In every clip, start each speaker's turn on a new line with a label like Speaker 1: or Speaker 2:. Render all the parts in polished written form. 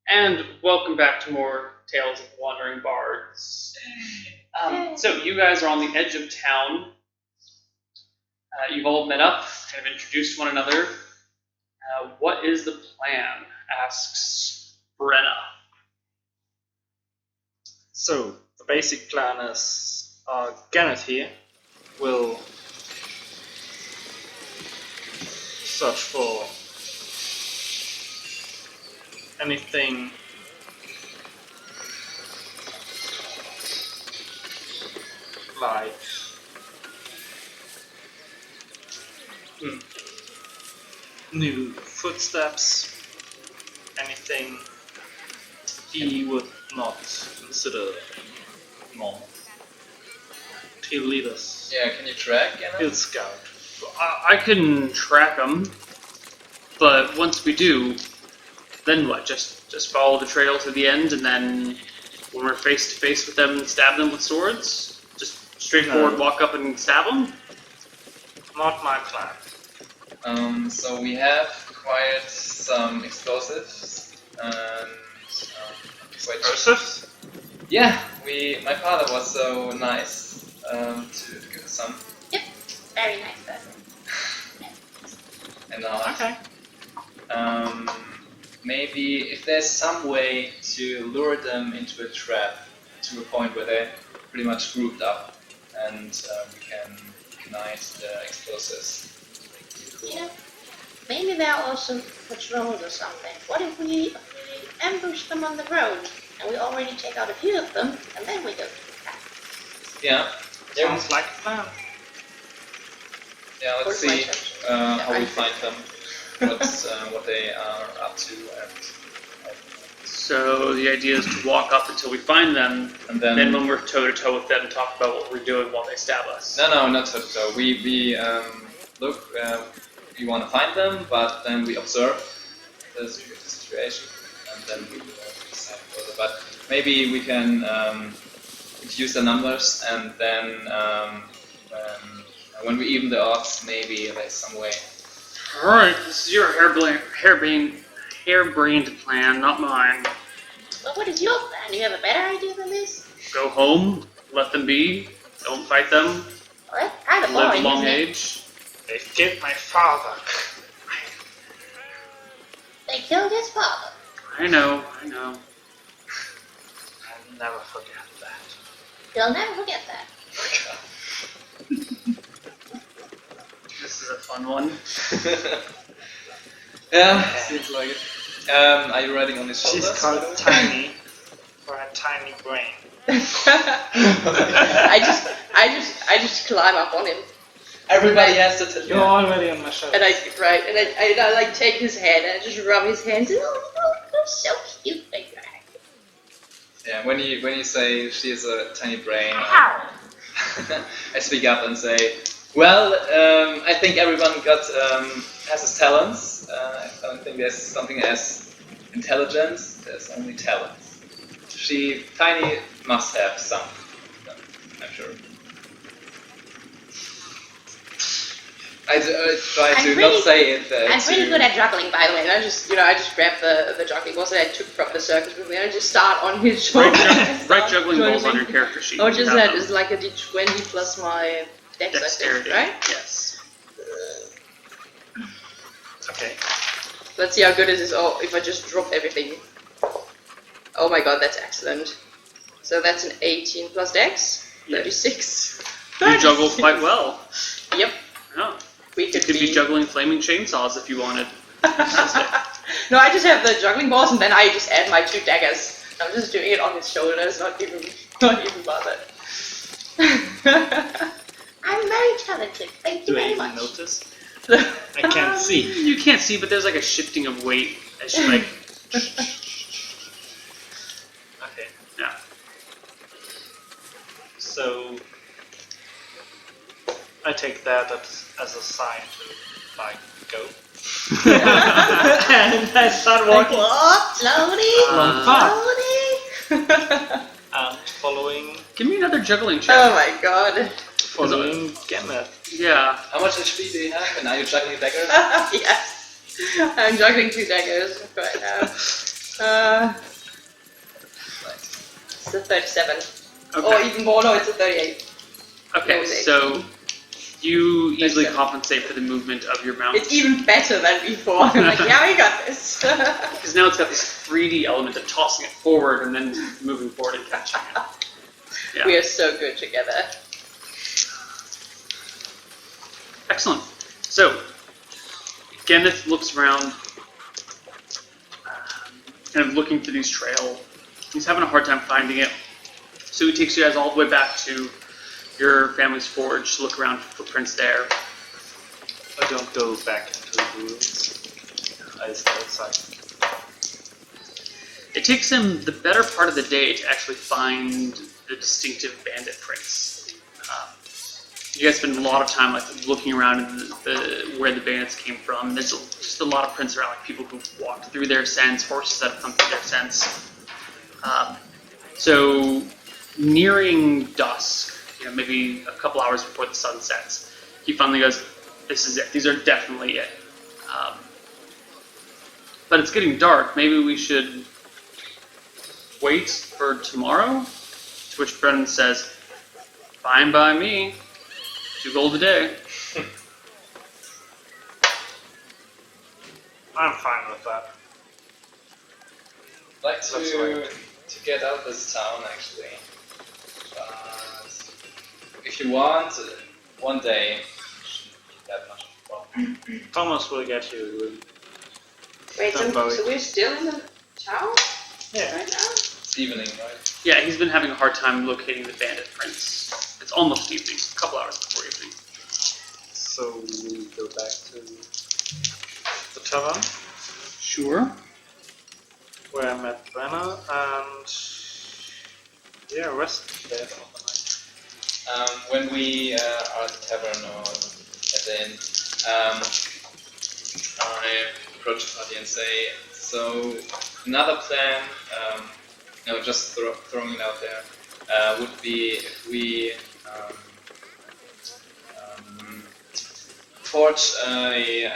Speaker 1: And welcome back to more Tales of Wandering Bards. So you guys are on the edge of town. You've all met up, kind of introduced one another. What is the plan? Asks Brenna.
Speaker 2: So, the basic plan is Gannett here will search for anything like new footsteps, anything he would not consider normal. He'll lead us.
Speaker 3: Yeah, can you track?
Speaker 2: He'll scout.
Speaker 1: I can track them, but once we do, then what? Just follow the trail to the end, and then when we're face to face with them, stab them with swords? Just straightforward
Speaker 2: No.
Speaker 1: walk up and stab them?
Speaker 2: Not my plan.
Speaker 3: So we have acquired some explosives and which,
Speaker 2: Explosives?
Speaker 3: yeah, my father was so nice to give us some,
Speaker 4: Very nice person.
Speaker 3: and now
Speaker 2: Okay.
Speaker 3: maybe if there's some way to lure them into a trap to a point where they're pretty much grouped up, and we can ignite the explosives.
Speaker 4: You know, maybe there are also patrols or something. What if we ambush them on the road and we already take out a few of them and then we go?
Speaker 3: Yeah.
Speaker 2: Sounds like a plan.
Speaker 3: Yeah, let's
Speaker 4: Or my
Speaker 3: see
Speaker 4: church.
Speaker 3: how we find them, what they are up to,
Speaker 1: So the idea is to walk up until we find them,
Speaker 3: and
Speaker 1: then
Speaker 3: then
Speaker 1: when we're toe to toe with them, talk about what we're doing while they stab us.
Speaker 3: no, not so. We look. We want to find them, but then we observe the situation, and then we decide further. But maybe we can use the numbers, and then when we even the odds, maybe there's some way.
Speaker 1: Alright, this is your harebrained plan, not mine.
Speaker 4: Well, what is your plan? Do you have a better idea than this?
Speaker 1: Go home, let them be, don't fight them,
Speaker 4: Well, that's kind of
Speaker 1: live a
Speaker 4: boring,
Speaker 1: long
Speaker 4: isn't it?
Speaker 1: age.
Speaker 2: They killed my father.
Speaker 4: They killed his father.
Speaker 1: I know.
Speaker 2: I'll never forget that.
Speaker 4: You'll never forget that.
Speaker 1: This is a fun one.
Speaker 3: Yeah, seems like it. Are you riding on his shoulders?
Speaker 2: She's called Tiny for a tiny brain.
Speaker 5: I just climb up on him,
Speaker 3: Everybody has to.
Speaker 2: You're already on my shoulder.
Speaker 5: and I like take his hand and I just rub his hands. And,
Speaker 4: Oh, you're so cute like that.
Speaker 3: Yeah, when you say she is a tiny brain,
Speaker 4: Ow!
Speaker 3: I speak up and say, well, I think everyone has his talents. I don't think there's something as intelligence. There's only talents. Tiny must have some. I'm sure. I try
Speaker 4: I'm
Speaker 3: to
Speaker 4: really-
Speaker 3: not say it.
Speaker 4: I'm pretty good at juggling, by the way.
Speaker 5: and I just grab the juggling balls that I took from the circus with me and I just start on his
Speaker 1: Write,
Speaker 5: shoulder.
Speaker 1: write juggling balls on your character sheet.
Speaker 5: Oh,
Speaker 1: You
Speaker 5: just
Speaker 1: have
Speaker 5: that
Speaker 1: them.
Speaker 5: is like a d20 plus my dex, I
Speaker 1: Dexterity,
Speaker 5: think, right?
Speaker 1: yes.
Speaker 2: Okay.
Speaker 5: Let's see how good it is. Oh, if I just drop everything. Oh my god, that's excellent. So that's an 18 plus dex, 36.
Speaker 1: You juggle quite well.
Speaker 5: Yep,
Speaker 1: Yeah.
Speaker 5: we
Speaker 1: You
Speaker 5: could
Speaker 1: could be juggling flaming chainsaws if you wanted.
Speaker 5: No, I just have the juggling balls and then I just add my 2 daggers. I'm just doing it on his shoulders, not even bothered.
Speaker 4: I'm very talented. Thank you
Speaker 2: Do I
Speaker 4: very
Speaker 2: even
Speaker 4: much.
Speaker 2: notice? I can't see.
Speaker 1: You can't see, but there's like a shifting of weight as she like.
Speaker 2: Okay.
Speaker 1: Yeah.
Speaker 2: So I take that as a sign to like go. And I start walking
Speaker 4: What? Slowly?
Speaker 2: along path
Speaker 4: Slowly?
Speaker 2: and following
Speaker 1: Give me another juggling check.
Speaker 5: Oh my god.
Speaker 2: Gannett.
Speaker 1: Yeah.
Speaker 3: How much HP do you have? And are you juggling daggers?
Speaker 5: Yes. I'm juggling 2 daggers right now. It's a 37.
Speaker 1: Okay.
Speaker 5: Or even more, no, it's a 38.
Speaker 1: Okay,
Speaker 5: Those
Speaker 1: so you easily
Speaker 5: 37.
Speaker 1: compensate for the movement of your mount.
Speaker 5: It's even better than before. I'm like, yeah, we got this.
Speaker 1: Because now it's got this 3D element of tossing it forward and then moving forward and catching it. Yeah.
Speaker 5: We are so good together.
Speaker 1: Excellent. So, Kenneth looks around, kind of looking for these trail. He's having a hard time finding it. So he takes you guys all the way back to your family's forge to look around for footprints there.
Speaker 2: I don't go back into the ruins. I stay outside.
Speaker 1: It takes him the better part of the day to actually find the distinctive bandit prints. You guys spend a lot of time like looking around at where the bandits came from. There's just a lot of prints around, like people who walked through their scents, horses that have come through their scents. So nearing dusk, maybe a couple hours before the sun sets, he finally goes, "This is it. These are definitely it." But it's getting dark. Maybe we should wait for tomorrow? To which Brennan says, "Fine by me. 2 gold a day."
Speaker 2: I'm fine with that.
Speaker 3: I'd like
Speaker 2: That's
Speaker 3: to get out of this town actually. But if you want, one day shouldn't be that much of a problem.
Speaker 2: Thomas will get you a room.
Speaker 5: Wait,
Speaker 2: Don't worry.
Speaker 5: so we're still in the town
Speaker 2: Yeah.
Speaker 5: right now?
Speaker 3: It's evening, right?
Speaker 1: Yeah, he's been having a hard time locating the bandit prints. It's almost evening, a couple hours before evening.
Speaker 2: So we go back to the tavern
Speaker 1: Sure.
Speaker 2: where I met Brenna and rest there for the night.
Speaker 3: When we are at the tavern or at the inn, I approach the party and say, so another plan, just throwing it out there, would be if we forge a,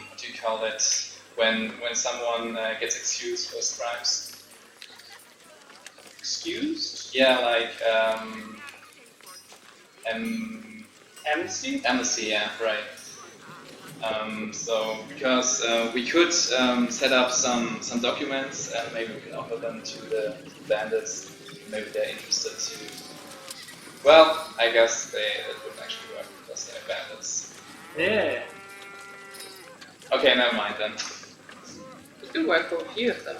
Speaker 3: what do you call it, when someone gets excused for his crimes.
Speaker 1: Excused?
Speaker 3: Yeah, like,
Speaker 1: Amnesty?
Speaker 3: amnesty, yeah, right. So because we could set up some documents and maybe we can offer them to the bandits. Maybe they're interested to. Well, I guess it wouldn't actually work because they're bandits.
Speaker 2: Yeah.
Speaker 3: Okay, never mind then.
Speaker 5: It could work for a few of them.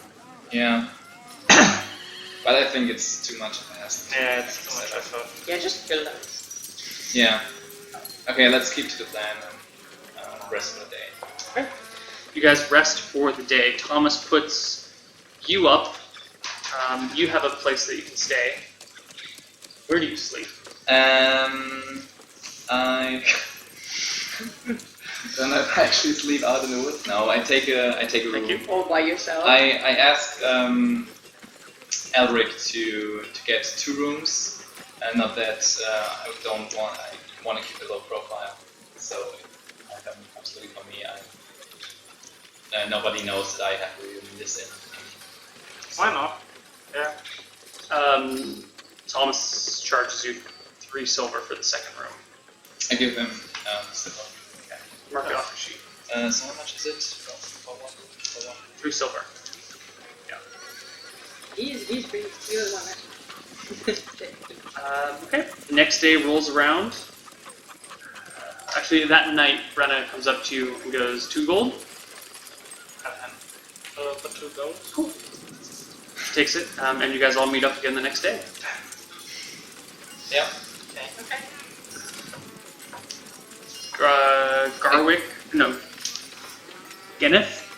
Speaker 3: Yeah. But I think it's too much of a hassle.
Speaker 2: Yeah, it's too much effort.
Speaker 5: Yeah, just kill them.
Speaker 3: Yeah. Okay, let's keep to the plan and rest of the day.
Speaker 1: You guys rest for the day. Thomas puts you up. You have a place that you can stay. Where do you sleep?
Speaker 3: I don't know if I actually sleep out in the woods. No, I take a room.
Speaker 1: Thank you.
Speaker 5: All by yourself.
Speaker 3: I ask Elric to get 2 rooms, and not that I want to keep a low profile. So absolutely for me, nobody knows that I have a room in this inn.
Speaker 2: Why not? Yeah.
Speaker 1: Thomas charges you 3 silver for the second room.
Speaker 3: I give him silver.
Speaker 1: Okay. Mark it off your sheet.
Speaker 3: So how much is it for one?
Speaker 1: 3 silver.
Speaker 5: He's pretty you're the one that
Speaker 1: Okay. The next day rolls around. Actually, that night, Brenna comes up to you and goes, 2 gold.
Speaker 2: For 2 gold.
Speaker 1: Cool. Takes it, and you guys all meet up again the next day.
Speaker 3: Yeah.
Speaker 5: Okay.
Speaker 1: Garwick, no, Kenneth.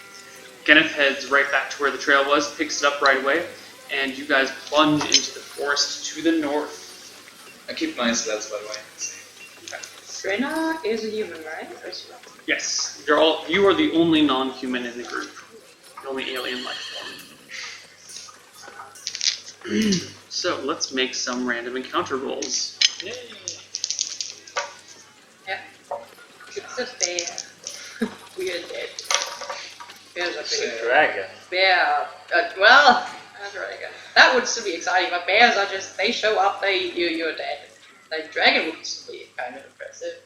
Speaker 1: Kenneth heads right back to where the trail was, picks it up right away, and you guys plunge into the forest to the north.
Speaker 3: I keep my spells, by the way.
Speaker 5: Brenna is a human, right? Or is she not?
Speaker 1: Yes, you are the only non-human in the group, the only alien life form. So let's make some random encounter rolls.
Speaker 2: Yay.
Speaker 5: Yeah. It's a bear. Weird dead. Bears are
Speaker 2: It's
Speaker 5: pretty
Speaker 2: a dragon.
Speaker 5: bear. Well, that's right again. That would still be exciting, but bears are just, they show up, they eat you, you're dead. Like, dragon would still be kind of impressive.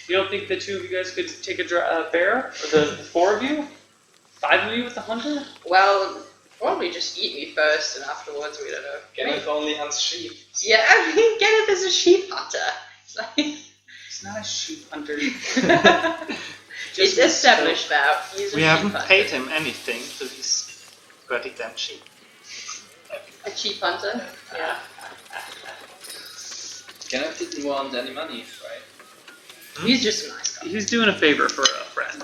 Speaker 1: You don't think the two of you guys could take a bear? Or the four of you? 5 of you with the hunter?
Speaker 5: Well, probably just eat me first, and afterwards, we don't know.
Speaker 2: Kenneth only hunts sheep.
Speaker 5: Yeah, I mean, Kenneth is a sheep hunter. It's like...
Speaker 1: He's not a sheep hunter.
Speaker 5: It's established now. He's a
Speaker 2: We
Speaker 5: sheep
Speaker 2: haven't
Speaker 5: hunter.
Speaker 2: paid him anything to his pretty damn sheep.
Speaker 5: A sheep hunter? Yeah.
Speaker 3: Kenneth didn't want any money, right?
Speaker 5: He's just a nice guy.
Speaker 1: He's doing a favor for a friend.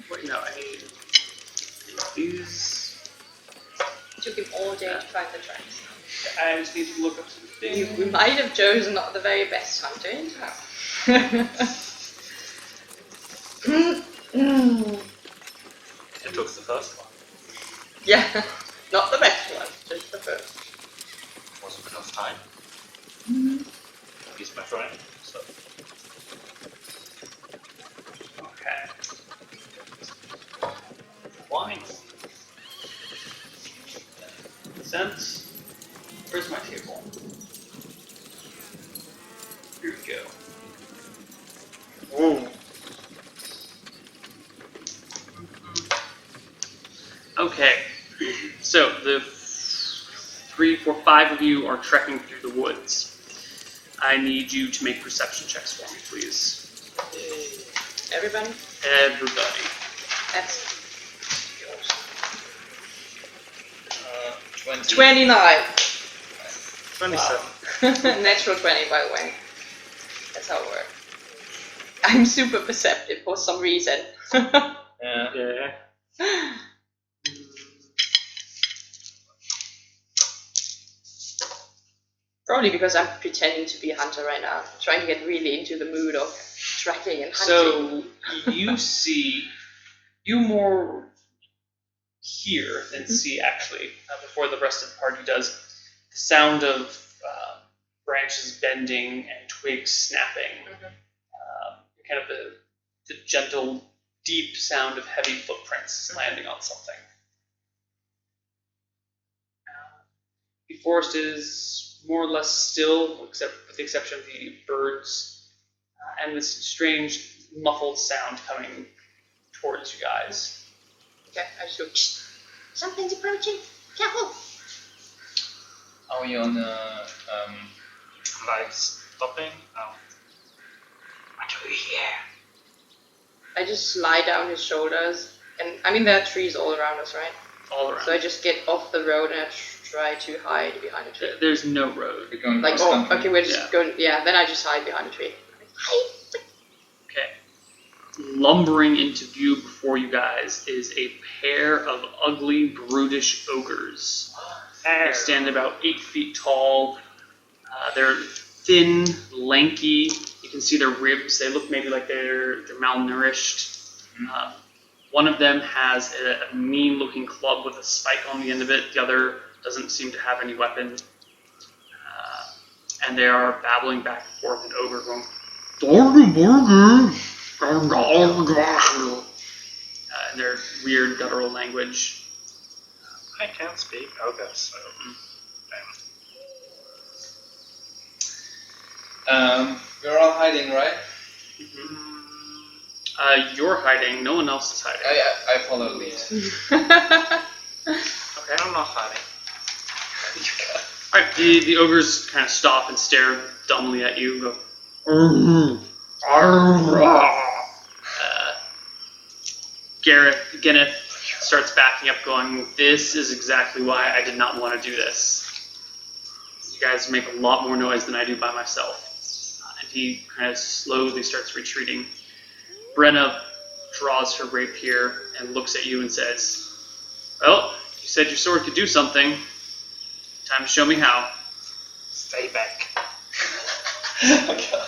Speaker 1: Wait, no, I need these.
Speaker 5: It took him all day to find the tracks.
Speaker 1: I just need to look up some things.
Speaker 5: We might have chosen not the very best hunter in town.
Speaker 2: It took the first one.
Speaker 5: Yeah, not the best one, just the first.
Speaker 2: Wasn't enough time. He's my friend, so.
Speaker 1: Okay.
Speaker 2: Wine.
Speaker 1: Cents. Where's my table? Here we go.
Speaker 2: Ooh.
Speaker 1: Okay. So the 3, 4, 5 of you are trekking through the woods. I need you to make perception checks for me, please.
Speaker 5: Everybody?
Speaker 1: Everybody.
Speaker 5: That's
Speaker 3: 20.
Speaker 5: 29.
Speaker 2: 27.
Speaker 5: Natural 20, by the way. That's how it works. I'm super perceptive for some reason.
Speaker 3: Yeah.
Speaker 2: Yeah.
Speaker 5: Probably because I'm pretending to be a hunter right now, trying to get really into the mood of tracking and hunting.
Speaker 1: So you see, you more hear than see actually, before the rest of the party does, the sound of branches bending and twigs snapping, kind of the gentle, deep sound of heavy footprints landing on something. The forest is more or less still, except with the exception of the birds and this strange muffled sound coming towards you guys.
Speaker 5: Okay, I just go, "Shh."
Speaker 4: Something's approaching. Careful.
Speaker 3: Are we on
Speaker 2: Like stopping? Oh. What do we hear?
Speaker 5: I just lie down his shoulders, and I mean there are trees all around us, right?
Speaker 1: All around.
Speaker 5: So I just get off the road and I try to hide behind a tree.
Speaker 1: There's no road.
Speaker 3: we're going
Speaker 5: Like,
Speaker 3: cross
Speaker 5: oh,
Speaker 3: country?
Speaker 5: okay, we're just
Speaker 1: Yeah.
Speaker 5: going, yeah, then I just hide behind a tree. Hide.
Speaker 1: Okay. Lumbering into view before you guys is a pair of ugly, brutish ogres. They stand about 8 feet tall. They're thin, lanky. You can see their ribs. They look maybe like they're malnourished. One of them has a mean-looking club with a spike on the end of it. The other doesn't seem to have any weapon. And they are babbling back and forth in ogre, going, in their weird guttural language.
Speaker 2: I can't speak ogre, so.
Speaker 3: We're all hiding, right?
Speaker 1: You're hiding. No one else is hiding.
Speaker 3: I follow lead.
Speaker 1: Okay.
Speaker 2: I'm not hiding.
Speaker 1: All right. The ogres kind of stop and stare dumbly at you. Go. Genneth starts backing up, going, "This is exactly why I did not want to do this. You guys make a lot more noise than I do by myself." And he kind of slowly starts retreating. Brenna draws her rapier and looks at you and says, "Well, you said your sword could do something. Time to show me how."
Speaker 2: Stay back.
Speaker 3: Okay.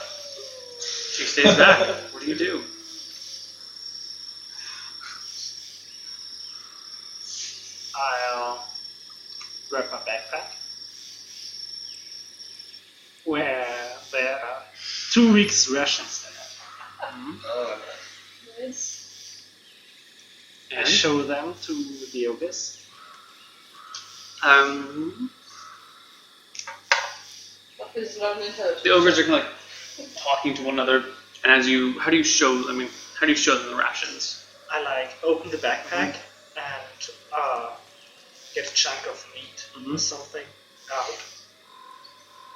Speaker 1: She stays back. What do you do?
Speaker 2: I'll grab my backpack. Where there are 2 weeks rations in it.
Speaker 3: Oh,
Speaker 2: I
Speaker 1: And
Speaker 2: show them to the ogres.
Speaker 5: This is not an intelligence.
Speaker 1: the ogres are kind of like talking to one another, and how do you show them the rations?
Speaker 2: I like open the backpack and get a chunk of meat or something out,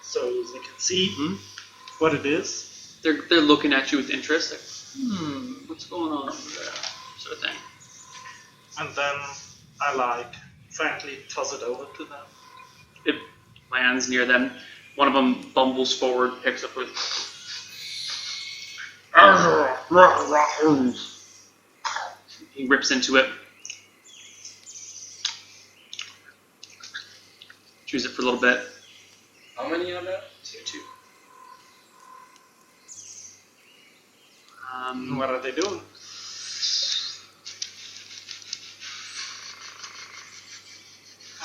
Speaker 2: so they can see what it is.
Speaker 1: They're looking at you with interest, like, what's going on over there, sort of thing.
Speaker 2: And then I like frankly toss it over to them.
Speaker 1: It lands near them. One of them bumbles forward, picks up with. He rips into it. Chews it for a little bit.
Speaker 3: How many are there?
Speaker 1: Two.
Speaker 2: What are they doing?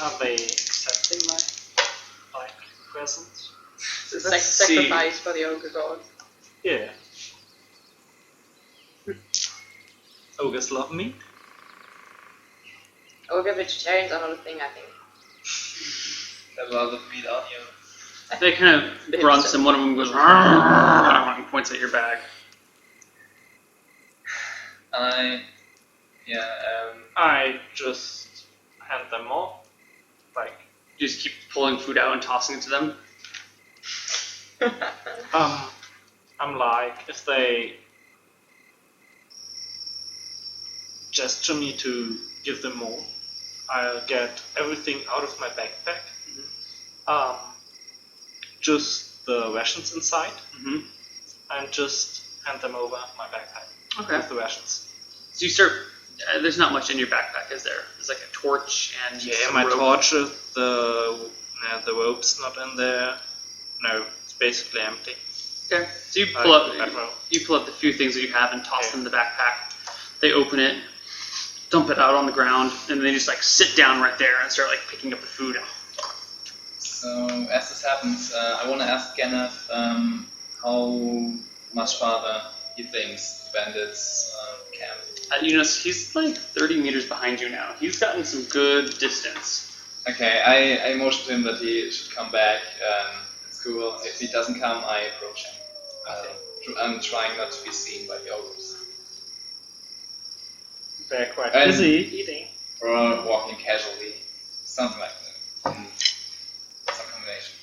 Speaker 2: Are they accepting my presents?
Speaker 5: It's a
Speaker 1: Let's see.
Speaker 5: sacrifice for the ogre god.
Speaker 2: Yeah. Ogres love meat.
Speaker 5: Ogre vegetarians are not a thing, I think.
Speaker 3: There's a lot of meat on you.
Speaker 1: They kind of grunts, and one of them goes and points at your bag.
Speaker 2: I just hand them all. Like,
Speaker 1: You just keep pulling food out and tossing it to them.
Speaker 2: I'm like, if they gesture me to give them more, I'll get everything out of my backpack. Just the rations inside, and just hand them over my backpack with the rations.
Speaker 1: So you start. There's not much in your backpack, is there? There's like a torch and some
Speaker 2: my
Speaker 1: rope.
Speaker 2: torches, the rope's not in there. No, it's basically empty.
Speaker 1: Okay. So you
Speaker 2: Like
Speaker 1: pull up.
Speaker 2: the back row.
Speaker 1: You pull up the few things that you have and toss them in the backpack. They open it, dump it out on the ground, and they just like sit down right there and start like picking up the food.
Speaker 3: So as this happens, I want to ask Kenneth how much farther he thinks the bandits camp.
Speaker 1: You know, he's like 30 meters behind you now. He's gotten some good distance.
Speaker 3: Okay, I motion to him that he should come back. It's cool. If he doesn't come, I approach him. I'm trying not to be seen by the ogres.
Speaker 2: They're quite
Speaker 3: And-
Speaker 2: busy eating.
Speaker 3: Or walking casually. Something like that. Some combination.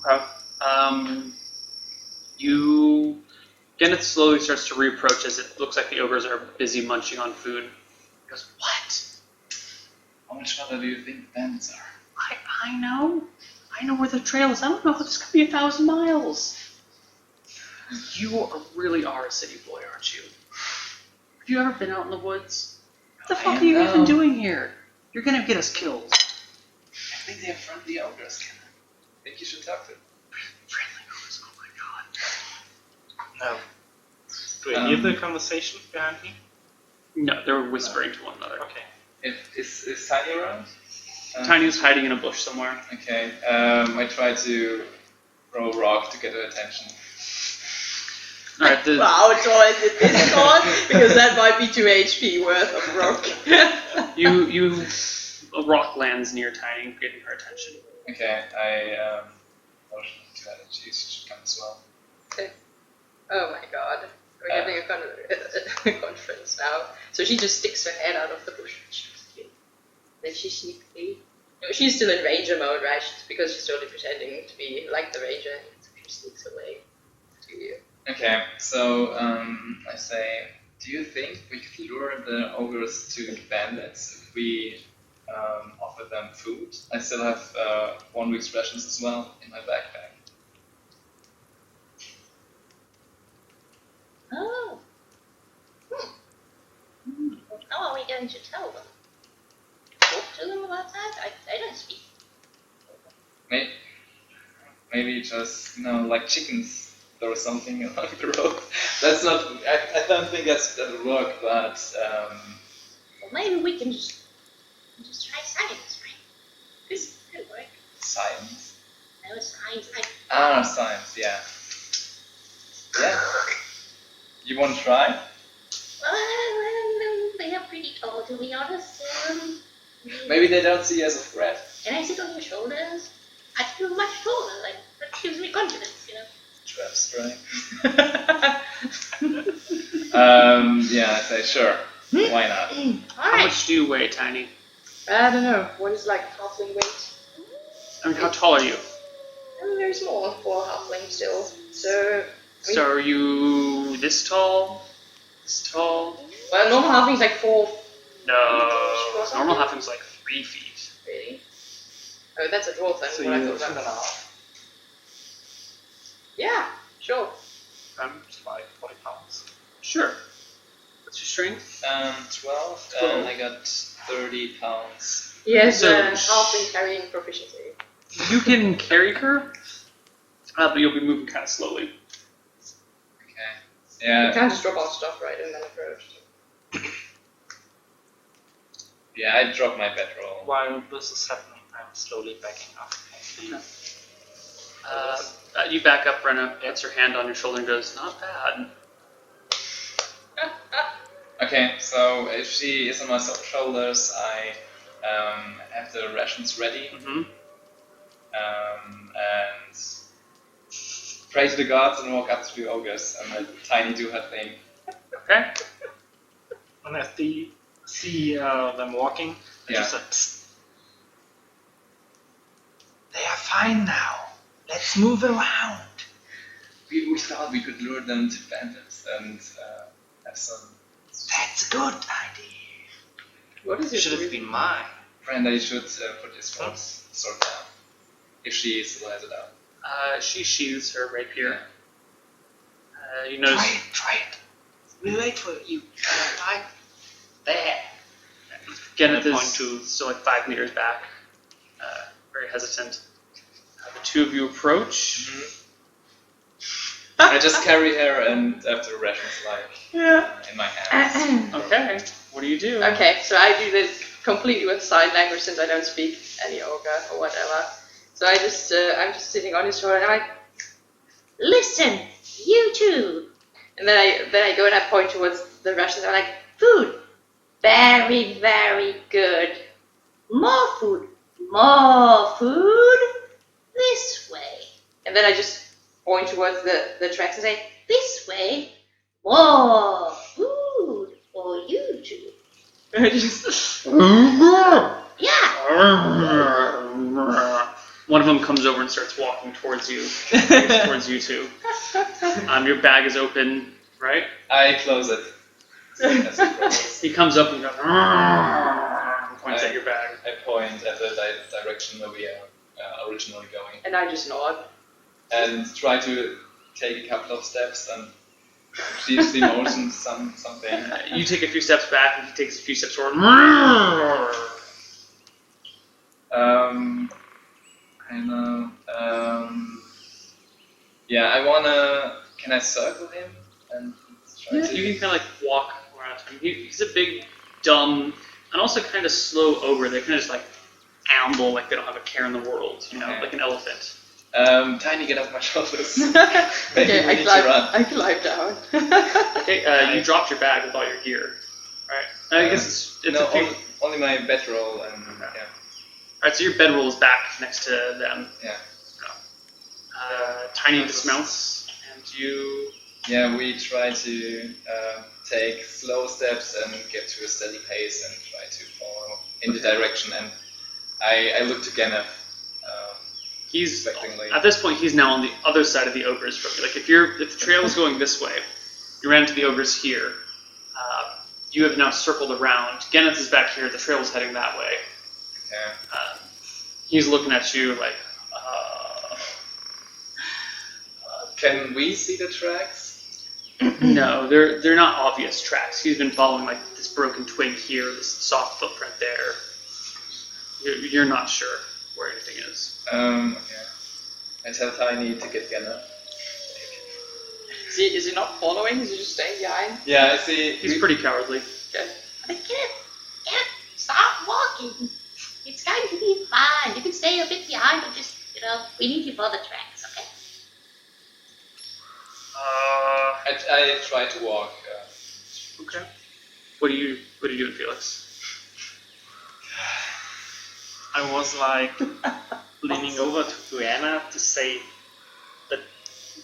Speaker 1: Okay. Kenneth slowly starts to reapproach as it looks like the ogres are busy munching on food. He goes, what?
Speaker 3: How much farther do you think the bandits are?
Speaker 1: I know. I know where the trail is. I don't know. This could be 1,000 miles. You really are a city boy, aren't you? Have you ever been out in the woods? What the fuck are you even doing here? You're gonna get us killed.
Speaker 3: I think they're friendly ogres, Kenneth. I think you should talk to them.
Speaker 1: Friendly ogres, oh my god.
Speaker 2: No. Do I hear the conversation behind me?
Speaker 1: No, they're whispering to one another.
Speaker 2: Okay.
Speaker 3: Is Tiny around?
Speaker 1: Tiny's hiding in a bush somewhere.
Speaker 3: Okay. I try to throw a rock to get her attention.
Speaker 1: Alright,
Speaker 5: Wow, Troy did this card because that might be 2 HP worth of rock.
Speaker 1: a rock lands near Tiny, getting her attention.
Speaker 3: Okay, I motion to her that she should come as well.
Speaker 5: Oh my god. We're having a conference now. So she just sticks her head out of the bush. Then she sneakily. No, she's still in ranger mode, right? Because she's totally pretending to be like the ranger. So she sneaks away to you.
Speaker 3: Okay, so I say, do you think we could lure the ogres to the bandits if we offer them food? I still have 1 week's rations as well in my backpack.
Speaker 4: Oh. How are we going to tell them? Talk to them about that? They don't speak.
Speaker 3: Maybe just, like chickens or something along the road. That's not, I don't think that will work, but
Speaker 4: Well, maybe we can just try science, right? This could work.
Speaker 3: science.
Speaker 4: No, science.
Speaker 3: Science, yeah. Yeah. You want to try?
Speaker 4: Well, Oh, to be honest,
Speaker 3: Maybe they don't see you as a threat.
Speaker 4: can I sit on your shoulders? I feel much taller, like, that gives me confidence, you know?
Speaker 3: Trap strike. Yeah, I say sure. Why not?
Speaker 1: How
Speaker 4: Alright.
Speaker 1: much do you weigh, Tiny?
Speaker 5: I don't know. What is like halfling weight?
Speaker 1: I mean, how tall are you?
Speaker 5: I'm very small for a halfling still. So,
Speaker 1: So are you this tall? This tall?
Speaker 5: well, normal halfling's like 4.
Speaker 1: No. Normal halfling's like 3 feet.
Speaker 5: Really? Oh, that's a dwarf then.
Speaker 2: So
Speaker 5: what I
Speaker 2: you're
Speaker 5: thought
Speaker 2: 2.5.
Speaker 5: Yeah, sure.
Speaker 2: It's like 40 pounds.
Speaker 1: Sure. What's your strength?
Speaker 3: 12,
Speaker 1: 12.
Speaker 3: and I got 30 pounds.
Speaker 5: Yes,
Speaker 1: So-
Speaker 5: halfling carrying proficiency.
Speaker 1: You can carry her, but you'll be moving kind of slowly.
Speaker 3: Okay. Yeah,
Speaker 5: You can't just drop off stuff right and then approach.
Speaker 3: yeah, I dropped my bedroll.
Speaker 2: While this is happening, I'm slowly backing up.
Speaker 1: You back up, Brenna, puts her hand on your shoulder and goes, not bad.
Speaker 3: Okay, so if she is on my shoulders, I have the rations ready
Speaker 1: Mm-hmm.
Speaker 3: and pray to the gods and walk up to the ogres and let Tiny do her thing.
Speaker 1: Okay.
Speaker 2: When I see them walking, I
Speaker 3: Yeah.
Speaker 2: just say, "Psst. They are fine now. Let's move around.
Speaker 3: We thought we could lure them to bandits and have some.
Speaker 2: That's a good idea.
Speaker 5: What is
Speaker 2: It
Speaker 5: it?
Speaker 2: should have been mine.
Speaker 3: Friend, I should put this sword down. If she still has it out.
Speaker 1: She sheathes her rapier. You notice
Speaker 2: Try it. We wait for you. Right there.
Speaker 1: Kenneth
Speaker 2: I
Speaker 1: is
Speaker 2: point to-
Speaker 1: still like 5 meters back, very hesitant. The two of you approach.
Speaker 3: I just carry her and have the rations in my hands.
Speaker 1: Okay, what do you do?
Speaker 5: Okay, so I do this completely with sign language since I don't speak any ogre or whatever. So I'm just sitting on his shoulder and I'm like,
Speaker 4: Listen, you two.
Speaker 5: and then I go and I point towards the rations. I'm like,
Speaker 4: Food. Very, very good. More food. More food. This way.
Speaker 5: and then I just point towards the tracks and say,
Speaker 4: This way. More food for you two.
Speaker 5: just,
Speaker 4: Yeah.
Speaker 1: One of them comes over and starts walking towards you, towards you two. Your bag is open, right?
Speaker 3: I close it. As it closes.
Speaker 1: He comes up and goes, points at your bag.
Speaker 3: I point at the direction where we are originally going
Speaker 5: and I just nod.
Speaker 3: and try to take a couple of steps and achieve the motion something.
Speaker 1: You take a few steps back, and he takes a few steps forward.
Speaker 3: I know. Yeah, I wanna. Can I circle him and try to?
Speaker 1: You can kind of like walk around him. He's a big, dumb, and also kind of slow ogre. They kind of just like amble like they don't have a care in the world, you know,
Speaker 3: Okay.
Speaker 1: like an elephant.
Speaker 3: Tiny, get off my shoulders.
Speaker 5: Okay,
Speaker 3: we need to run.
Speaker 5: I climb down.
Speaker 1: Okay, you dropped your bag with all your gear, right? I guess it's
Speaker 3: no,
Speaker 1: a few.
Speaker 3: only my bedroll and yeah.
Speaker 1: Alright, so your bedroll is back next to them.
Speaker 3: Yeah.
Speaker 1: Tiny dismounts, and you.
Speaker 3: Yeah, we try to take slow steps and get to a steady pace and try to follow in the direction. And I look to Genneth.
Speaker 1: He's
Speaker 3: Expectingly.
Speaker 1: at this point. He's now on the other side of the ogres from you. Like if the trail was going this way, you ran into the ogres here. You have now circled around. Genneth is back here. The trail is heading that way.
Speaker 3: Okay.
Speaker 1: He's looking at you like.
Speaker 3: Can we see the tracks?
Speaker 1: No, they're not obvious tracks. He's been following like this broken twig here, this soft footprint there. You're not sure where anything is.
Speaker 3: Okay. I tell Tiny to get Genneth.
Speaker 5: Is he not following? Is he just staying behind?
Speaker 3: Yeah, I see.
Speaker 1: He's pretty cowardly.
Speaker 4: But can't stop walking. It's going to be fine. You can stay a bit behind, but just, we need you for the tracks, okay?
Speaker 3: I try to walk.
Speaker 1: Okay. What are you doing, Felix?
Speaker 2: I was like leaning over to Brianna to say that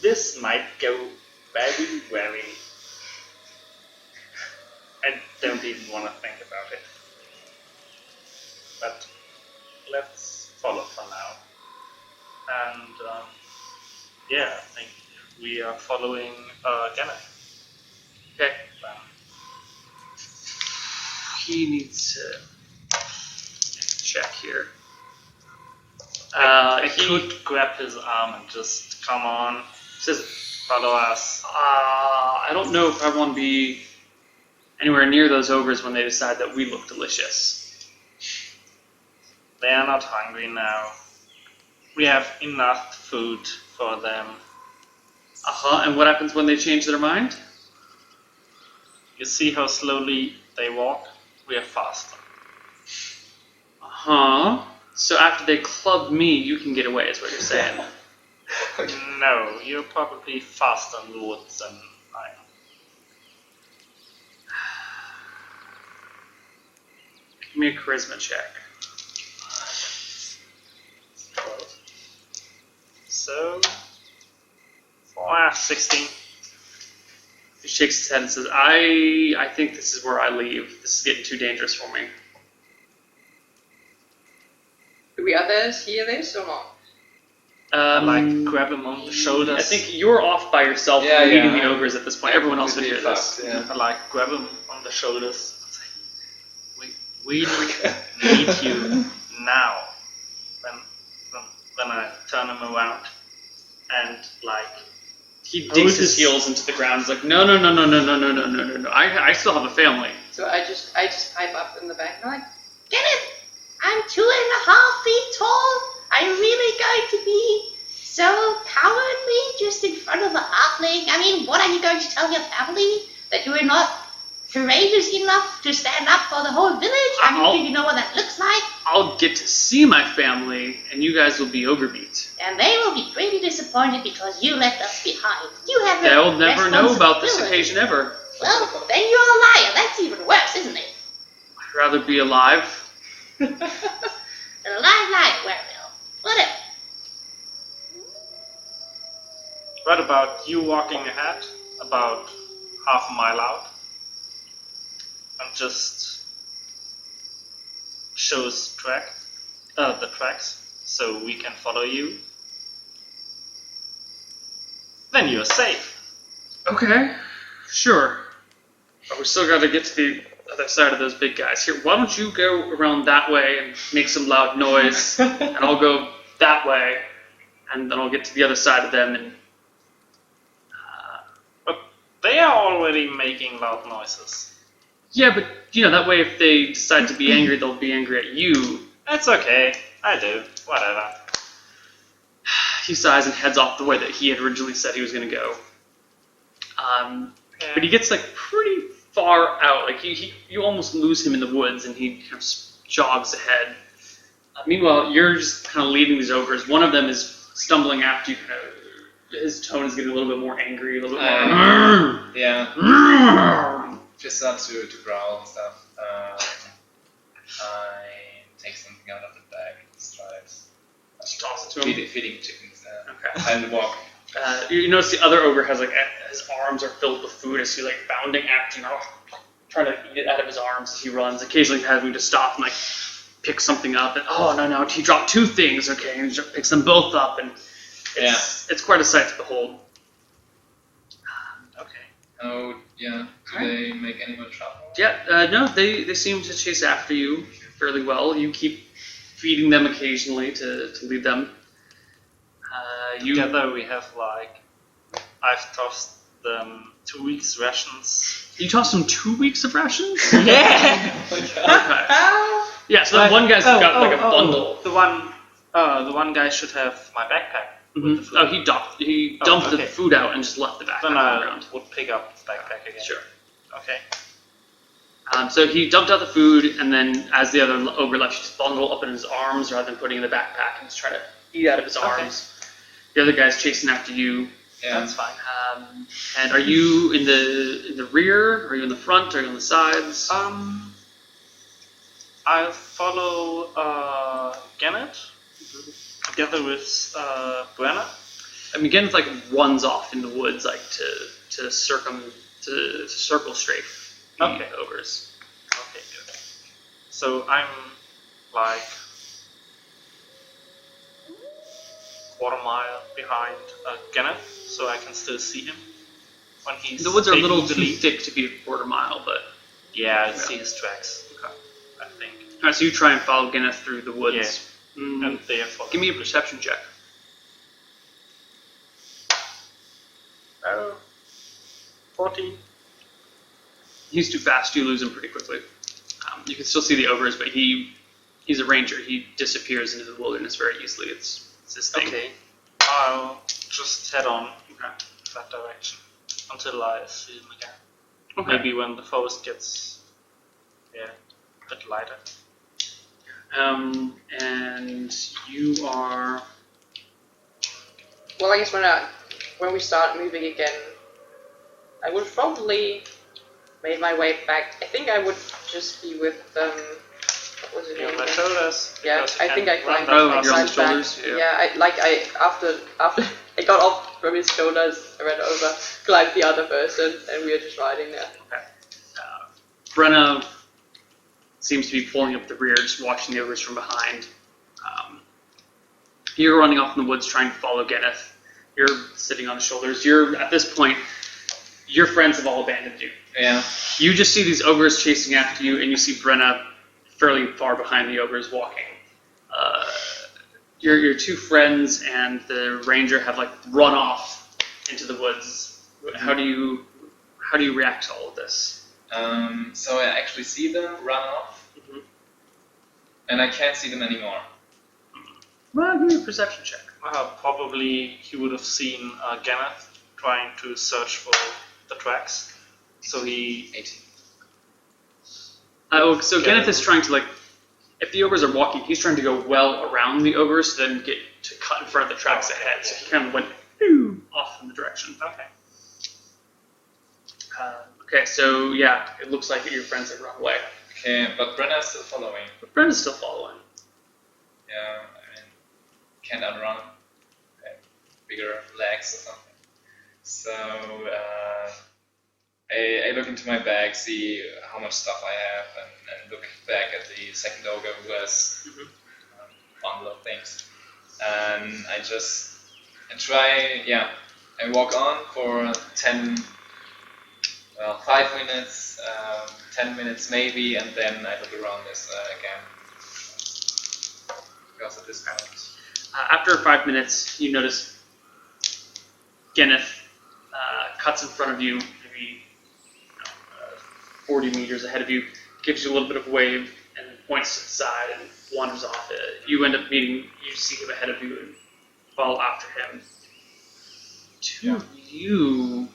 Speaker 2: this might go very, very. I don't even want to think about it. But let's follow for now. And yeah, I think we are following Gannett.
Speaker 1: Okay.
Speaker 2: Then.
Speaker 1: He needs to check here.
Speaker 2: I
Speaker 1: He
Speaker 2: could grab his arm and just come on,
Speaker 1: says,
Speaker 2: follow us.
Speaker 1: I don't know if I want to be anywhere near those ogres when they decide that we look delicious.
Speaker 2: They are not hungry now. We have enough food for them.
Speaker 1: And what happens when they change their mind?
Speaker 2: You see how slowly they walk? We are faster.
Speaker 1: So after they club me, you can get away, is what you're saying.
Speaker 2: No, you're probably faster in the woods than I am.
Speaker 1: Give me a charisma check.
Speaker 2: So, 16.
Speaker 1: He shakes his head and says, I think this is where I leave. This is getting too dangerous for me.
Speaker 5: Do we others hear this or not?
Speaker 2: Like grab him on the shoulders.
Speaker 1: I think you're off by yourself
Speaker 3: Yeah,
Speaker 1: leading
Speaker 3: yeah,
Speaker 1: the ogres at this point. Everyone else would hear this.
Speaker 3: Fucked, yeah.
Speaker 2: I like grab him on the shoulders and say, we need you now. Then I turn him around and like
Speaker 1: He digs his heels into the ground. He's like, no. I still have a family.
Speaker 5: So I just pipe up in the back and I'm like,
Speaker 4: Kenneth, I'm 2.5 feet tall. Are you really going to be so cowardly just in front of the halfling? I mean, what are you going to tell your family? That you are not courageous enough to stand up for the whole village? I mean, do you know what that looks like?
Speaker 1: I'll get to see my family, and you guys will be ogre beat.
Speaker 4: And they will be pretty disappointed because you left us behind. You have a
Speaker 1: They'll never know about this
Speaker 4: responsibility.
Speaker 1: occasion ever.
Speaker 4: Well, then you're a liar. That's even worse, isn't it?
Speaker 1: I'd rather be alive.
Speaker 4: An alive liar, well, whatever.
Speaker 2: what about you walking ahead about half a mile out and just shows the tracks so we can follow you. Then you're safe.
Speaker 1: Okay, sure. But we still got to get to the other side of those big guys. Here, why don't you go around that way and make some loud noise, and I'll go that way, and then I'll get to the other side of them. And
Speaker 2: But they are already making loud noises.
Speaker 1: yeah, but that way, if they decide to be angry, they'll be angry at you.
Speaker 2: That's okay. I do. Whatever.
Speaker 1: He sighs and heads off the way that he had originally said he was going to go. But he gets like pretty far out. Like you almost lose him in the woods, and he kind of jogs ahead. Meanwhile, you're just kind of leading these ogres. One of them is stumbling after you. Kind of, his tone is getting a little bit more angry, a little bit more.
Speaker 3: Yeah. Just start to growl and stuff. I take something out of the bag. Let's try it.
Speaker 1: Just toss it to him.
Speaker 3: Feeding chickens.
Speaker 1: Okay.
Speaker 3: And walk.
Speaker 1: You notice the other ogre has like his arms are filled with food as he's like bounding after you, trying to eat it out of his arms as he runs. Occasionally having to stop and like pick something up, and no, he dropped 2 things. Okay, and he just picks them both up, and it's quite a sight to behold.
Speaker 2: Okay.
Speaker 3: Oh yeah. Do they make any more trouble?
Speaker 1: Yeah, no, they seem to chase after you fairly well. You keep feeding them occasionally to lead them.
Speaker 2: Together we have I've tossed them 2 weeks rations.
Speaker 1: You tossed them 2 weeks of rations?
Speaker 2: Yeah.
Speaker 1: Okay. Yeah, so that one guy's got like a bundle.
Speaker 2: The one guy should have my backpack. With the food.
Speaker 1: Oh, he dumped the
Speaker 2: okay.
Speaker 1: food out and just left the backpack
Speaker 2: Then
Speaker 1: on the
Speaker 2: I
Speaker 1: ground.
Speaker 2: would pick up the backpack again.
Speaker 1: Sure.
Speaker 2: Okay.
Speaker 1: So he dumped out the food, and then as the other ogre left, he just bundled up in his arms rather than putting it in the backpack and just trying to eat out of his arms. The other guy's chasing after you.
Speaker 3: Yeah.
Speaker 2: That's fine.
Speaker 1: And are you in the rear? Are you in the front? Are you on the sides?
Speaker 2: I'll follow Gannett together with Brenna.
Speaker 1: I mean, again, it's like runs off in the woods, like to circle strafe the
Speaker 2: Okay.
Speaker 1: ogres.
Speaker 2: Okay, good. So I'm like quarter mile behind Gannett, so I can still see him when he's
Speaker 1: The woods are a
Speaker 2: taking
Speaker 1: little
Speaker 2: the
Speaker 1: too
Speaker 2: lead.
Speaker 1: thick to be a quarter mile, but
Speaker 2: Yeah, I see his tracks.
Speaker 1: Okay.
Speaker 2: I think.
Speaker 1: all right. So you try and follow Gwyneth through the woods.
Speaker 2: And they are following.
Speaker 1: Give me a perception check.
Speaker 2: 14.
Speaker 1: He's too fast. You lose him pretty quickly. You can still see the ogres, but he's a ranger. He disappears into the wilderness very easily. It's his thing.
Speaker 2: Okay. I'll just head on
Speaker 1: Okay.
Speaker 2: that direction until I see him again.
Speaker 1: Okay.
Speaker 2: Maybe when the forest gets a bit lighter.
Speaker 1: And you are.
Speaker 5: Well, I guess when we start moving again, I would probably make my way back. I think I would just be with what was his
Speaker 2: You're
Speaker 5: name
Speaker 2: on my
Speaker 5: again?
Speaker 2: shoulders.
Speaker 5: Yeah,
Speaker 2: because you
Speaker 5: I think
Speaker 2: can
Speaker 5: I
Speaker 2: run
Speaker 5: climbed.
Speaker 2: that
Speaker 1: Oh,
Speaker 2: fast.
Speaker 1: you're on the
Speaker 5: climbed back.
Speaker 1: shoulders? Yeah.
Speaker 5: After I got off from his shoulders, I ran over, climbed the other person, and we were just riding there.
Speaker 1: Brenna seems to be pulling up the rear, just watching the ogres from behind. You're running off in the woods trying to follow Genneth. You're sitting on his shoulders. At this point, your friends have all abandoned you.
Speaker 3: Yeah.
Speaker 1: You just see these ogres chasing after you, and you see Brenna fairly far behind the ogres walking. Your two friends and the ranger have like run off into the woods. How do you react to all of this?
Speaker 3: So I actually see them run off, and I can't see them anymore.
Speaker 1: Well, give me a perception check.
Speaker 2: Probably he would have seen Gannett trying to search for the tracks. So he
Speaker 3: 18.
Speaker 1: So Genneth is trying to if the ogres are walking, he's trying to go well around the ogres, so then get to cut in front of the tracks ahead. So he kind of went off in the direction.
Speaker 2: okay.
Speaker 1: Okay, so yeah, it looks like your friends have run away.
Speaker 3: Okay, but Brenna is still following.
Speaker 1: But Brenna's still following.
Speaker 3: Yeah, I mean, can't outrun. Okay. Bigger legs or something. So I look into my bag, see how much stuff I have, and look back at the second ogre who has a bundle of things. And I walk on for 5 minutes, 10 minutes maybe, and then I look around this again. Because at this point.
Speaker 1: After 5 minutes, you notice Genneth cuts in front of you, maybe 40 meters ahead of you, gives you a little bit of a wave, and points to the side and wanders off. You end up you see him ahead of you and follow after him. Two of you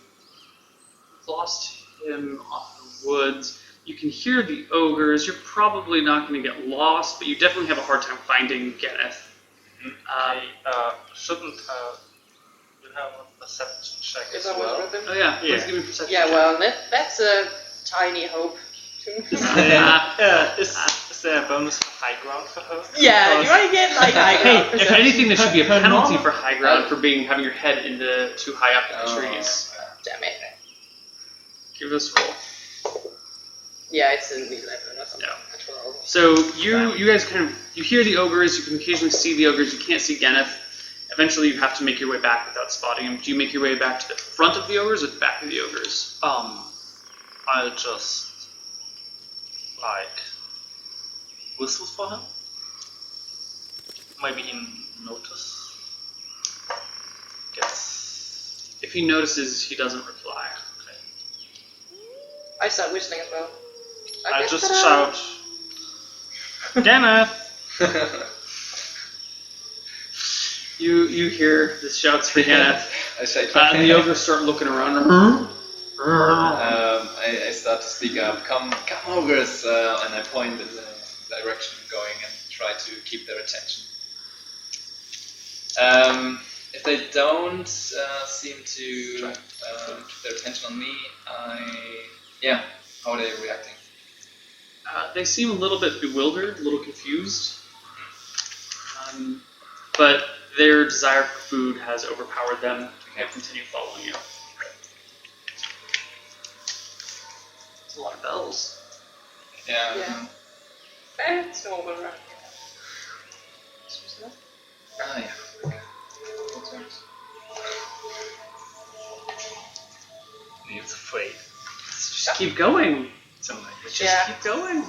Speaker 1: lost him off the woods. You can hear the ogres. You're probably not going to get lost, but you definitely have a hard time finding Genneth.
Speaker 2: Shouldn't you have a perception check
Speaker 5: Is
Speaker 2: as
Speaker 5: that
Speaker 2: well?
Speaker 5: one with them?
Speaker 1: Oh yeah,
Speaker 2: Yeah.
Speaker 1: let's give me a perception
Speaker 5: Yeah,
Speaker 1: check.
Speaker 5: well, that's a tiny hope.
Speaker 2: Is there a bonus for high ground for her?
Speaker 5: Yeah, you want to get like high ground
Speaker 1: Hey, if
Speaker 5: perception.
Speaker 1: anything, there should be a
Speaker 2: Her
Speaker 1: penalty
Speaker 2: normal-
Speaker 1: for high ground for having your head in too high up in the trees.
Speaker 5: Damn it.
Speaker 1: Give this a roll.
Speaker 5: Yeah, it's an 11 or something.
Speaker 1: Yeah.
Speaker 5: A 12.
Speaker 1: So you guys you hear the ogres. You can occasionally see the ogres. You can't see Genneth. Eventually, you have to make your way back without spotting him. Do you make your way back to the front of the ogres or the back of the ogres?
Speaker 2: I'll just whistle for him. Maybe he notice. Guess.
Speaker 1: If he notices, he doesn't reply.
Speaker 2: Okay.
Speaker 5: I start whistling as well.
Speaker 2: I'll just shout, Gannett!
Speaker 1: You hear the shouts for Genneth,
Speaker 3: I shake
Speaker 1: and the ogres start looking around.
Speaker 3: I start to speak up. Come ogres! And I point in the direction I'm going and try to keep their attention. if they don't seem to keep their attention on me, how are they reacting?
Speaker 1: They seem a little bit bewildered, a little confused, but their desire for food has overpowered them and they continue following you. There's a lot of bells.
Speaker 3: Yeah.
Speaker 5: Yeah. It's normal around here.
Speaker 3: Ah, yeah.
Speaker 2: He's afraid.
Speaker 1: Just keep going.
Speaker 2: Just
Speaker 5: Yeah.
Speaker 2: keep going.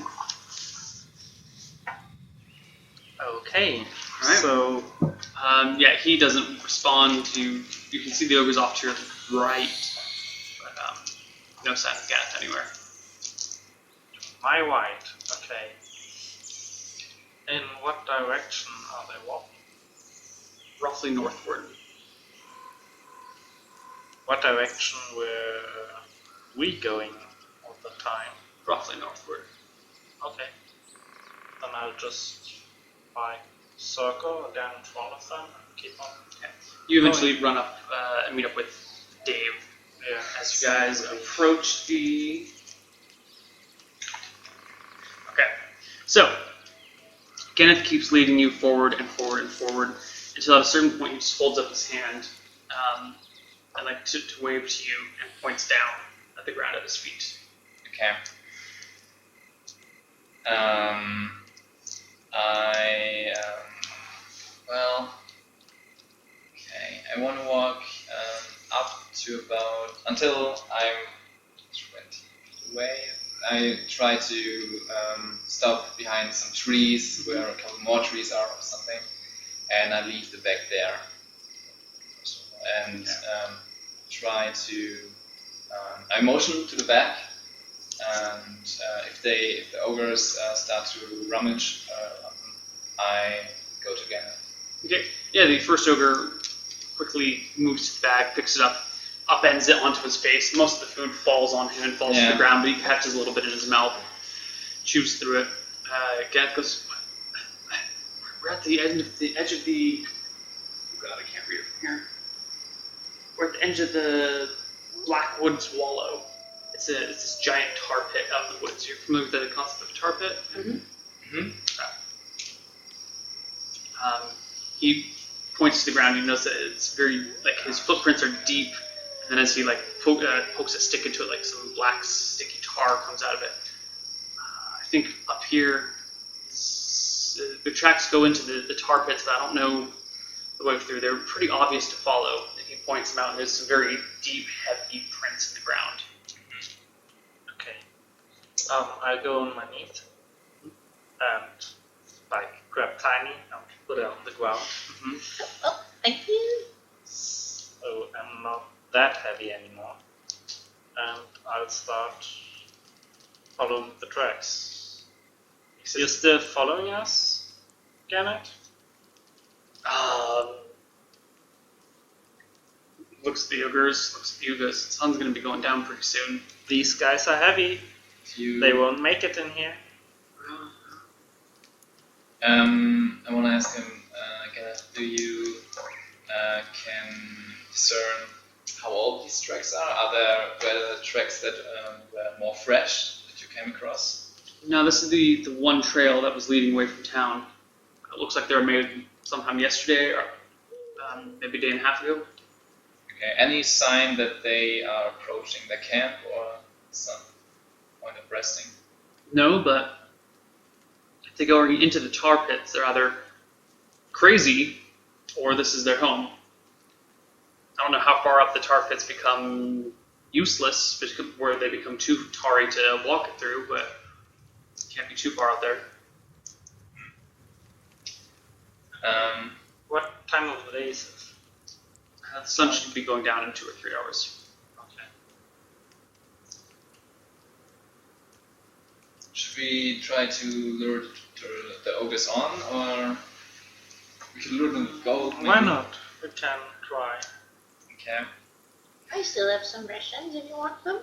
Speaker 2: Okay.
Speaker 1: Alright.
Speaker 2: So
Speaker 1: He doesn't respond to. You can see the ogre's off to your right, but no sign of Ganeth anywhere.
Speaker 2: my right. Okay. In what direction are they walking?
Speaker 1: Roughly northward.
Speaker 2: What direction were we going all the time?
Speaker 1: Roughly northward.
Speaker 2: Okay. Then I'll just circle down in front of them and keep on.
Speaker 1: You eventually run up and meet up with Dave
Speaker 2: Yeah.
Speaker 1: as you guys approach the. Okay, so Ganeth keeps leading you forward and forward and forward until at a certain point he just holds up his hand and like to wave to you and points down at the ground at his feet.
Speaker 3: Okay. I want to walk up to about until I'm 20 away. I try to stop behind some trees where a couple more trees are or something, and I leave the bag there. And try to. I motion to the back, and if the ogres start to rummage, I go to Ganeth.
Speaker 1: Okay, yeah, the first ogre quickly moves to the bag, picks it up, upends it onto his face. Most of the food falls on him and falls to the ground, but he catches a little bit in his mouth, chews through it. Ganeth goes, we're at the edge of the oh god, I can't read it from here. We're at the edge of the Black Woods Wallow. It's this giant tar pit out in the woods. You're familiar with the concept of a tar pit?
Speaker 3: Mm-hmm.
Speaker 1: He points to the ground. You notice that it's very, like, his footprints are deep, and then as he pokes a stick into it, like some black sticky tar comes out of it. I think up here, the tracks go into the tar pits, but I don't know the way through. They're pretty obvious to follow. And he points them out, and there's some very deep, heavy prints in the ground.
Speaker 2: Okay. I go on my knees and grab Tiny and put it on the ground.
Speaker 4: Oh, thank you.
Speaker 2: So I'm not that heavy anymore. And I'll start following the tracks. You're still following us, Ganeth?
Speaker 1: Looks at the ogres, looks at you guys. The sun's going to be going down pretty soon.
Speaker 2: These guys are heavy. They won't make it in here.
Speaker 3: I want to ask him, Ganeth, do you can discern how old these tracks are? Were there tracks that were more fresh that you came across?
Speaker 1: No, this is the one trail that was leading away from town. It looks like they were made sometime yesterday or maybe a day and a half ago.
Speaker 3: Okay, any sign that they are approaching the camp or some point of resting?
Speaker 1: No, but if they go into the tar pits, they're either crazy or this is their home. I don't know how far up the tar pits become useless, where they become too tarry to walk it through, but can't be too far out there.
Speaker 2: What time of the day is it?
Speaker 1: The sun should be going down in 2 or 3 hours.
Speaker 2: Okay.
Speaker 3: Should we try to lure the ogres on, or we could lure them to go? Maybe?
Speaker 2: Why not? We can try.
Speaker 3: Okay.
Speaker 4: I still have some rations if you want them.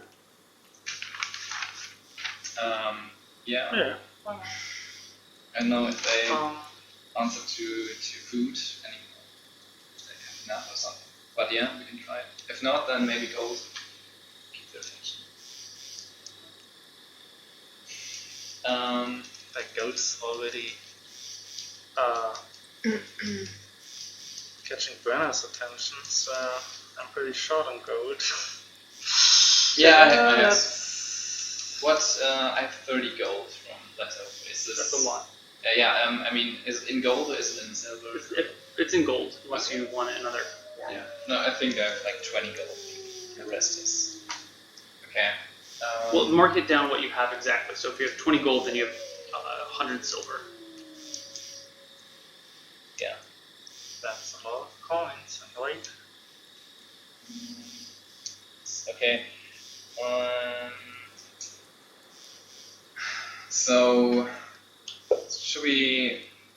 Speaker 3: Yeah.
Speaker 2: Yeah. Why not?
Speaker 3: I don't know if they answer to food anymore. They have enough or something. But yeah, we can try it. If not, then maybe gold. Keep their attention.
Speaker 2: Like gold's already catching Brenner's attention, so I'm pretty short on gold.
Speaker 3: Yeah, I have.
Speaker 2: That's
Speaker 3: What? I have 30 gold from leftover. Is this?
Speaker 2: that's a lot.
Speaker 3: Yeah. I mean, is it in gold or is it in silver?
Speaker 1: It's in gold, unless you want another.
Speaker 3: Yeah. No, I think I have like 20 gold. The rest is. Okay.
Speaker 1: Well, mark it down what you have exactly. So if you have 20 gold, then you have 100 silver.
Speaker 3: Yeah.
Speaker 2: That's a lot of coins, right?
Speaker 3: Okay. So,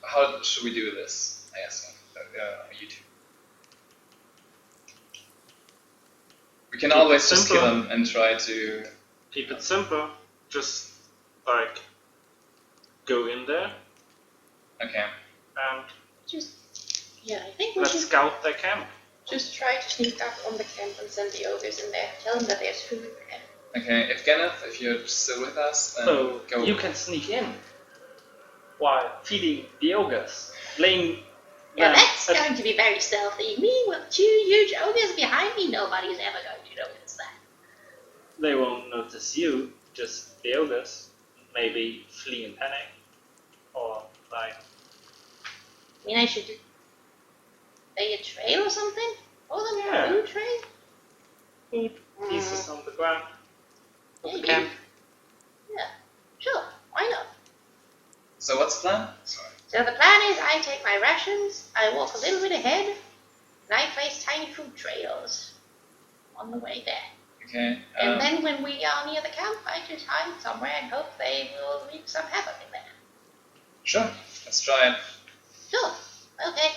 Speaker 3: how should we do this? I ask you two. We can
Speaker 2: Keep it
Speaker 3: always just kill
Speaker 2: simple.
Speaker 3: him and try to.
Speaker 2: Keep it simple. Just like go in there
Speaker 3: Okay.
Speaker 2: and
Speaker 4: Yeah, I think we
Speaker 2: let's
Speaker 4: should
Speaker 2: scout their camp.
Speaker 4: just try to sneak up on the camp and send the ogres in there. Tell them that there's food there.
Speaker 3: Okay. If Kenneth, if you're still with us, then
Speaker 2: So
Speaker 3: go.
Speaker 2: you can sneak in while feeding the ogres, laying
Speaker 4: Yeah,
Speaker 2: them
Speaker 4: that's
Speaker 2: at-
Speaker 4: going to be very stealthy. Me with 2 huge ogres behind me, nobody's ever going to notice that.
Speaker 2: They won't notice you, just the ogres. Maybe flee in panic, or like
Speaker 4: I mean, I should lay a trail or something for them.
Speaker 2: Yeah.
Speaker 4: A food trail.
Speaker 2: food pieces on the ground of the
Speaker 4: Maybe.
Speaker 2: camp.
Speaker 4: Yeah, sure. Why not?
Speaker 3: So what's the plan? Sorry.
Speaker 4: So the plan is I take my rations, I walk a little bit ahead, and I place tiny food trails on the way there.
Speaker 3: Okay.
Speaker 4: And then when we are near the camp, I just hide somewhere and hope they will wreak some havoc in there.
Speaker 3: Sure. Let's try it.
Speaker 4: Sure. Okay.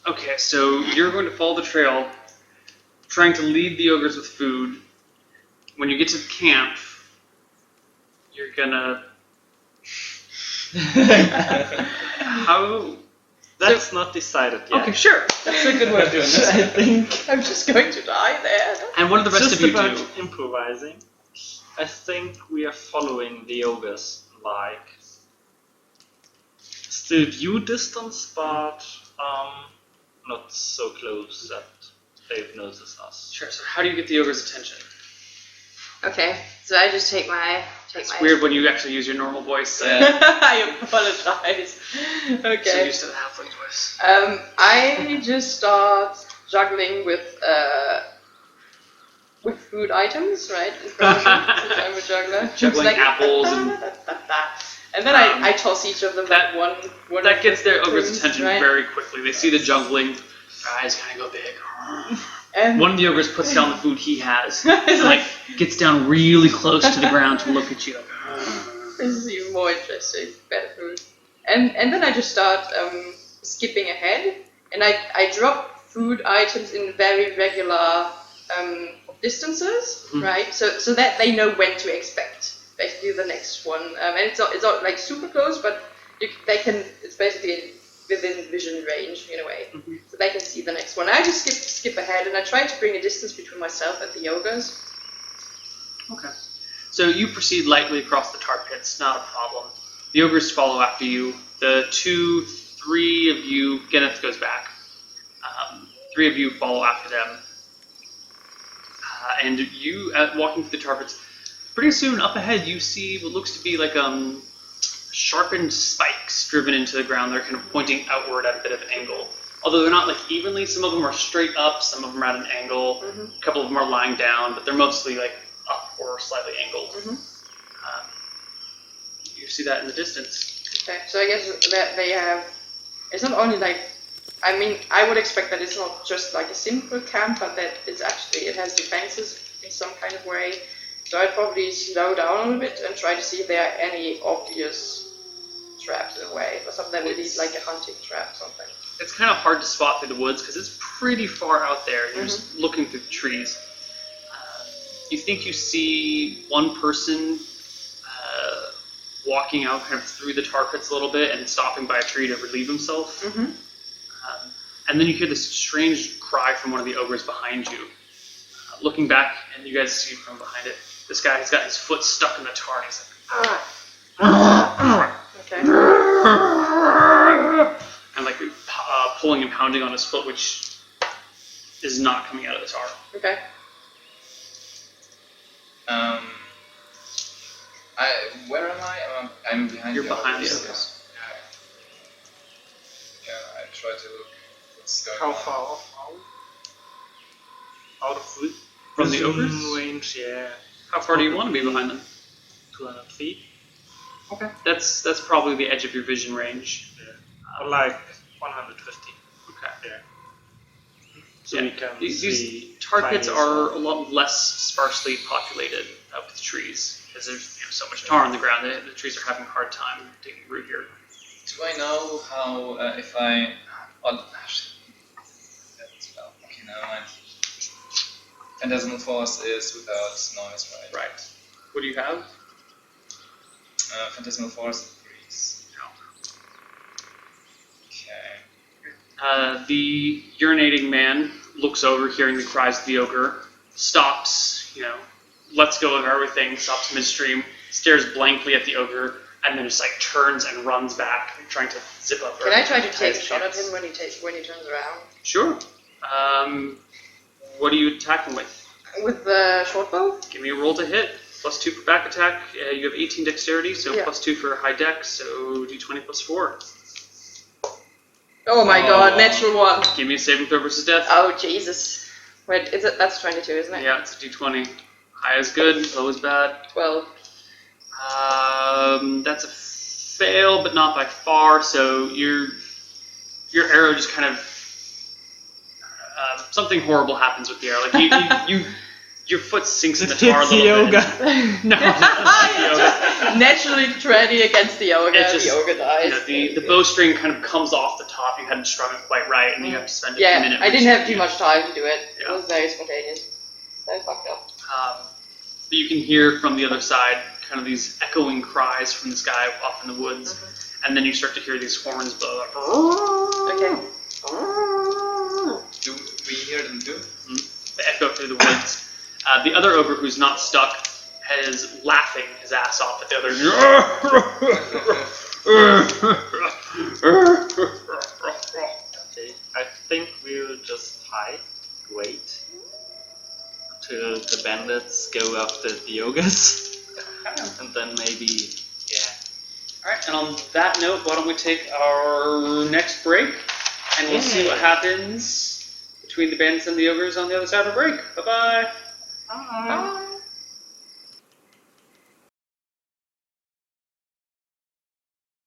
Speaker 1: Okay, so you're going to follow the trail, trying to lead the ogres with food. When you get to the camp, you're gonna. How?
Speaker 2: That's not decided yet.
Speaker 1: Okay, sure.
Speaker 3: That's a good way of doing this.
Speaker 2: I think
Speaker 5: I'm just going to die there.
Speaker 1: And what do the rest
Speaker 2: just
Speaker 1: of you
Speaker 2: about
Speaker 1: do?
Speaker 2: improvising. I think we are following the ogres like still view distance, but not so close that they've noticed us.
Speaker 1: Sure. So how do you get the ogre's attention?
Speaker 5: Okay, so I just take my.
Speaker 1: It's weird when you actually use your normal voice.
Speaker 3: Yeah.
Speaker 5: I apologize.
Speaker 1: So
Speaker 5: Okay.
Speaker 1: used to the halfling voice.
Speaker 5: I just start juggling with food items, right? In front of me, since I'm a juggler.
Speaker 1: Juggling
Speaker 5: It's like,
Speaker 1: apples and-
Speaker 5: and then I toss each of them
Speaker 1: that-
Speaker 5: one
Speaker 1: That gets their
Speaker 5: things,
Speaker 1: ogre's attention
Speaker 5: right?
Speaker 1: very quickly. They see the juggling. Their eyes kind of go big.
Speaker 5: And
Speaker 1: One of the ogres puts down the food he has.
Speaker 5: It's
Speaker 1: And like gets down really close to the ground to look at you.
Speaker 5: this is even more interesting. Better food. And then I just start skipping ahead, and I drop food items in very regular distances,
Speaker 1: Mhm.
Speaker 5: right? So that they know when to expect basically the next one. And it's not like super close, but they can. It's basically within vision range in a way,
Speaker 1: Mhm.
Speaker 5: so they can see the next one. I just skip ahead, and I try to bring a distance between myself and the ogres.
Speaker 1: Okay. So you proceed lightly across the tar pits, not a problem. The ogres follow after you. The 3 of you, Kenneth goes back. 3 of you follow after them. And you, walking through the tar pits, pretty soon up ahead you see what looks to be like sharpened spikes driven into the ground. They're kind of pointing outward at a bit of an angle. Although they're not like evenly, some of them are straight up, some of them are at an angle, a couple of them are lying down, but they're mostly like up or slightly angled. You see that in the distance.
Speaker 5: Okay, so I guess that they have. It's not only like. I mean, I would expect that it's not just like a simple camp, but that it's actually it has defenses in some kind of way. So I'd probably slow down a little bit and try to see if there are any obvious traps in the way, or something that would be like a hunting trap, something.
Speaker 1: It's kind of hard to spot through the woods because it's pretty far out there. You're just looking through the trees. You think you see one person walking out kind of through the tar pits a little bit and stopping by a tree to relieve himself. And then you hear this strange cry from one of the ogres behind you. Looking back, and you guys see from behind it, this guy has got his foot stuck in the tar, and he's like,
Speaker 5: Okay.
Speaker 1: and like pulling and pounding on his foot, which is not coming out of the tar.
Speaker 5: Okay.
Speaker 3: Where am I? I'm behind
Speaker 1: You're
Speaker 3: the
Speaker 1: behind the
Speaker 3: others.
Speaker 1: ogres.
Speaker 3: Yeah, I try to look what's going
Speaker 2: How
Speaker 3: on.
Speaker 2: far off are we? Out of
Speaker 1: From the
Speaker 2: vision
Speaker 1: ogres?
Speaker 2: range, yeah.
Speaker 1: How far do you want to be behind them?
Speaker 2: 200 feet.
Speaker 1: Okay. That's probably the edge of your vision range.
Speaker 2: Or like 150.
Speaker 1: Okay.
Speaker 2: Yeah. So
Speaker 1: Yeah.
Speaker 2: we can
Speaker 1: These
Speaker 2: see
Speaker 1: tar pits
Speaker 2: tiny
Speaker 1: are
Speaker 2: as
Speaker 1: a lot less sparsely populated with trees because there's so much tar on the ground. The trees are having a hard time taking root here.
Speaker 3: Do I know how if I? Oh, actually, that's well. Okay, never mind. Phantasmal Force is without noise, right?
Speaker 1: Right. What do you have?
Speaker 3: Phantasmal Force agrees. Okay.
Speaker 1: The urinating man looks over, hearing the cries of the ogre, stops, lets go of everything, stops midstream, stares blankly at the ogre, and then just like turns and runs back, trying to zip up.
Speaker 5: Can I try to
Speaker 1: tie
Speaker 5: take a
Speaker 1: his
Speaker 5: shot at
Speaker 1: pants.
Speaker 5: him when he turns around?
Speaker 1: Sure. What are you attacking with?
Speaker 5: With the short bow?
Speaker 1: Give me a roll to hit. +2 for back attack. You have 18 dexterity, so
Speaker 5: Yeah.
Speaker 1: +2 for high dex, so d20 +4.
Speaker 5: Oh my god, natural one.
Speaker 1: Give me a saving throw versus death.
Speaker 5: Oh Jesus. Wait, that's 22, isn't it?
Speaker 1: Yeah, it's a d20. High is good, low is bad.
Speaker 5: 12.
Speaker 1: That's a fail, but not by far. So your arrow just kind of something horrible happens with the arrow. Like you your foot sinks in the
Speaker 2: It
Speaker 1: tar a
Speaker 2: hits the
Speaker 1: little bit.
Speaker 2: ogre.
Speaker 1: No,
Speaker 5: Naturally treading against the ogre,
Speaker 1: It just-
Speaker 5: the ogre dies.
Speaker 1: the bowstring kind of comes off the top. You hadn't strung it quite right, and then you have to spend a few minutes.
Speaker 5: I didn't have too much time to do it. It
Speaker 1: Yeah.
Speaker 5: was very spontaneous. So fucked up.
Speaker 1: But you can hear from the other side kind of these echoing cries from this guy off in the woods, and then you start to hear these horns blow up.
Speaker 5: Okay.
Speaker 3: Do we hear them too?
Speaker 1: They echo through the woods. The other ogre who's not stuck is laughing his ass off at the other.
Speaker 2: Okay, I think we'll just hide, wait until the bandits go after the ogres, and then maybe,
Speaker 1: Alright, and on that note, why don't we take our next break, and we'll see what happens between the bandits and the ogres on the other side of a break. Bye-bye.
Speaker 2: Bye.
Speaker 5: Bye.